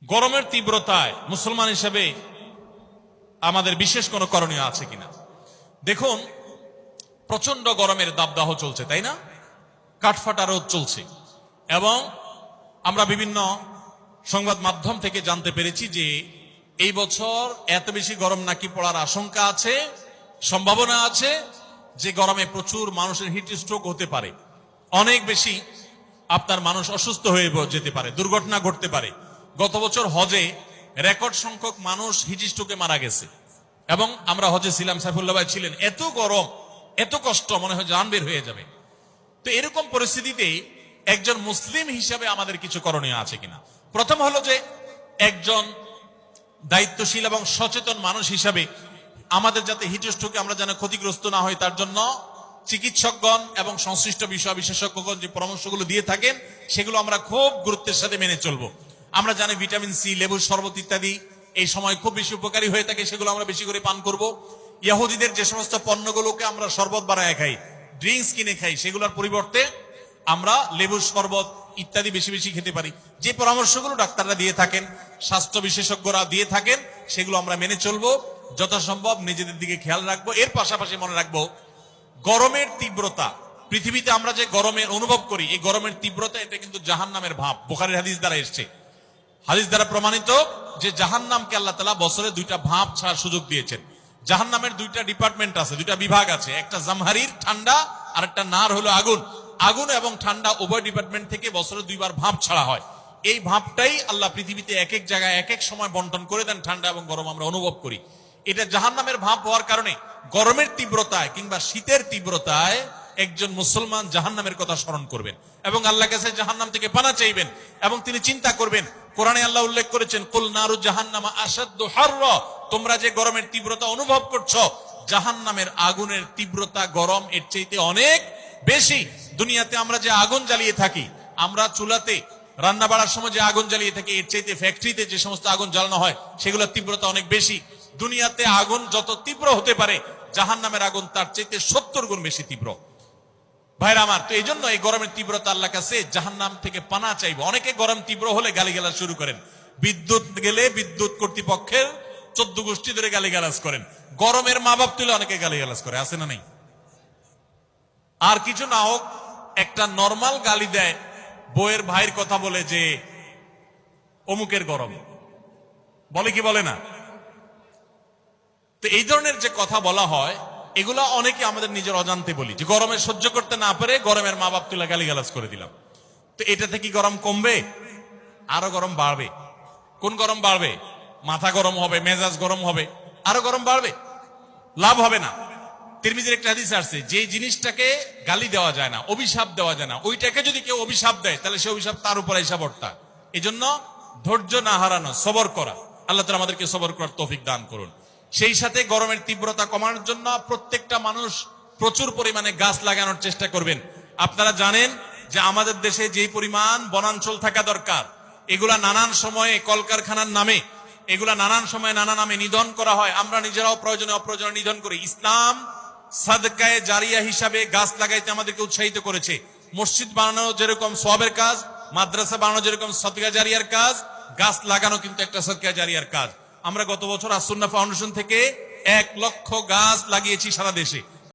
গরমের তীব্রতায় মুসলমান হিসেবে আমাদের বিশেষ কোনো করণীয় আছে কিনা? দেখুন, প্রচন্ড গরমের দাবদাহ চলছে, তাই না? কাঠফাটা রোদ চলছে এবং আমরা বিভিন্ন সংবাদ মাধ্যম থেকে জানতে পেরেছি যে এই বছর এত বেশি গরম নাকি পড়ার আশঙ্কা আছে, সম্ভাবনা আছে যে গরমে প্রচুর মানুষের হিট স্ট্রোক হতে পারে, অনেক বেশি আপনার মানুষ অসুস্থ হয়ে যেতে পারে, দুর্ঘটনা ঘটতে পারে। গত বছর হজে রেকর্ড সংখ্যক মানুষ হিট স্ট্রোকে মারা গেছে এবং আমরা হজে ছিলাম, সাইফুল্লাহ ভাই ছিলেন। এত গরম, এত কষ্ট, মনে হয় জান বের হয়ে যাবে। তো এরকম পরিস্থিতিতে একজন মুসলিম হিসাবে আমাদের কিছু করণীয় আছে কিনা? প্রথম হলো যে একজন দায়িত্বশীল এবং সচেতন মানুষ হিসাবে আমাদের যাতে হিট স্ট্রোকে আমরা যেন ক্ষতিগ্রস্ত না হই তার জন্য চিকিৎসকগণ এবং সংশ্লিষ্ট বিষয় বিশেষজ্ঞগণ যে পরামর্শগুলো দিয়ে থাকেন সেগুলো আমরা খুব গুরুত্বের সাথে মেনে চলবো। আমরা জানি ভিটামিন সি, লেবুর শরবত ইত্যাদি এই সময় খুব বেশি উপকারী হয়ে থাকে, সেগুলো আমরা বেশি করে পান করব। ইহুদিদের যে সমস্ত পণ্যগুলোকে আমরা শরবত বানায় খাই, ড্রিঙ্কস কিনে খাই, সেগুলোর পরিবর্তে আমরা লেবুর শরবত ইত্যাদি বেশি বেশি খেতে পারি। যে পরামর্শগুলো ডাক্তাররা দিয়ে থাকেন, স্বাস্থ্য বিশেষজ্ঞরা দিয়ে থাকেন, সেগুলো আমরা মেনে চলবো। যথাসম্ভব নিজেদের দিকে খেয়াল রাখবো। এর পাশাপাশি মনে রাখবো, গরমের তীব্রতা, পৃথিবীতে আমরা যে গরমের অনুভব করি, এই গরমের তীব্রতা এটা কিন্তু জাহান্নামের ভাব। বুখারীর হাদিস দ্বারা এসছে, হাদিস দ্বারা প্রমাণিত যে জাহান্নামকে আল্লাহ তাআলা বছরে দুইটা ভাব ছাড়ার সুযোগ দিয়েছেন। জাহান্নামের দুইটা ডিপার্টমেন্ট আছে, দুইটা বিভাগ আছে, একটা জামহারির ঠান্ডা আর একটা নার হলো আগুন। আগুন এবং ঠান্ডা উভয় ডিপার্টমেন্ট থেকে বছরে দুইবার ভাব ছাড়া হয়। এই ভাবটাই আল্লাহ পৃথিবীতে এক এক জায়গায় এক এক সময় বন্টন করে দেন, ঠান্ডা এবং গরম আমরা অনুভব করি। এটা জাহান্নামের ভাব হওয়ার কারণে গরমের তীব্রতায় কিংবা শীতের তীব্রতায় একজন মুসলমান জাহান্নামের কথা স্মরণ করবেন এবং আল্লাহর কাছে জাহান্নাম থেকে পানা চাইবেন এবং তিনি চিন্তা করবেন। কোরআনে আল্লাহ উল্লেখ করেছেন, কুল নারু জাহান্নামা আশাদ্দু হাররা, তোমরা যে গরমের তীব্রতা অনুভব করছো, জাহান্নামের আগুনের তীব্রতা, গরম এর চাইতে অনেক বেশি। দুনিয়াতে আমরা যে আগুন জ্বালিয়ে থাকি, আমরা চুলাতে রান্না বাড়ার সময় যে আগুন জ্বালিয়ে থাকি, এর চাইতে ফ্যাক্টরিতে যে সমস্ত আগুন জ্বালানো হয় সেগুলোর তীব্রতা অনেক বেশি। দুনিয়াতে আগুন যত তীব্র হতে পারে, জাহান্নামের আগুন তার চাইতে 70 গুণ বেশি তীব্র। ভাইরা আমার, তো এই জন্য এই গরমের তীব্রতা আল্লাহর কাছে জাহান্নাম থেকে পানা চাইবো। অনেকে গরম তীব্র হলে গালিগালাজ শুরু করেন, বিদ্যুৎ গেলে বিদ্যুৎ কর্তৃপক্ষের 14 গোষ্ঠী ধরে গালিগালাজ করেন, গরমের মা বাপ তুলে অনেকে গালিগালাজ করে, আছে না নাই? আর কিছু না হোক, একটা নরমাল গালি দেয়, বউয়ের ভাইয়ের কথা বলে যে অমুকের গরম, বলে কি বলে না? তো এই ধরনের যে কথা বলা হয়, এগুলা অনেকে আমাদের নিজের অজান্তে বলি, যে গরমে সহ্য করতে না পারে গরমের মা বাপ তুলে গালিগালাজ করে দিলাম। তো এটাতে কি গরম কমবে? আরো গরম বাড়বে। কোন গরম বাড়বে? মাথা গরম হবে, মেজাজ গরম হবে, আরো গরম বাড়বে, লাভ হবে না। তিরমিজির একটা হাদিস আসছে, যে জিনিসটাকে গালি দেওয়া যায় না, অভিশাপ দেওয়া যায় না, ওইটাকে যদি কেউ অভিশাপ দেয় তাহলে সে অভিশাপ তার উপর এসে বর্তা। এই জন্য ধৈর্য না হারানো, সবর করা। আল্লাহ তাআলা আমাদেরকে সবর করার তৌফিক দান করুন। সেই সাথে গরমের তীব্রতা কমানোর জন্য প্রত্যেকটা মানুষ প্রচুর পরিমাণে গাছ লাগানোর চেষ্টা করবেন। আপনারা জানেন যে আমাদের দেশে যেই পরিমাণ বনাঞ্চল থাকা দরকার, এগুলা নানান সময়ে কলকারখানার নামে, এগুলা নানান সময়ে নানা নামে নিধন করা হয়। আমরা নিজেরাও প্রয়োজনে অপ্রয়োজনে নিধন করি। ইসলাম সাদকায়ে জারিয়া হিসাবে গাছ লাগাইতে আমাদেরকে উৎসাহিত করেছে। মসজিদ বানানো যেরকম সওয়াবের কাজ, মাদ্রাসা বানানো যেরকম সদকা জারিয়ার কাজ, গাছ লাগানো কিন্তু একটা সদকা জারিয়ার কাজ। আমরা গত বছর আস-সুন্নাহ ফাউন্ডেশন থেকে 1 লক্ষ গাছ লাগিয়েছি সারা দেশে।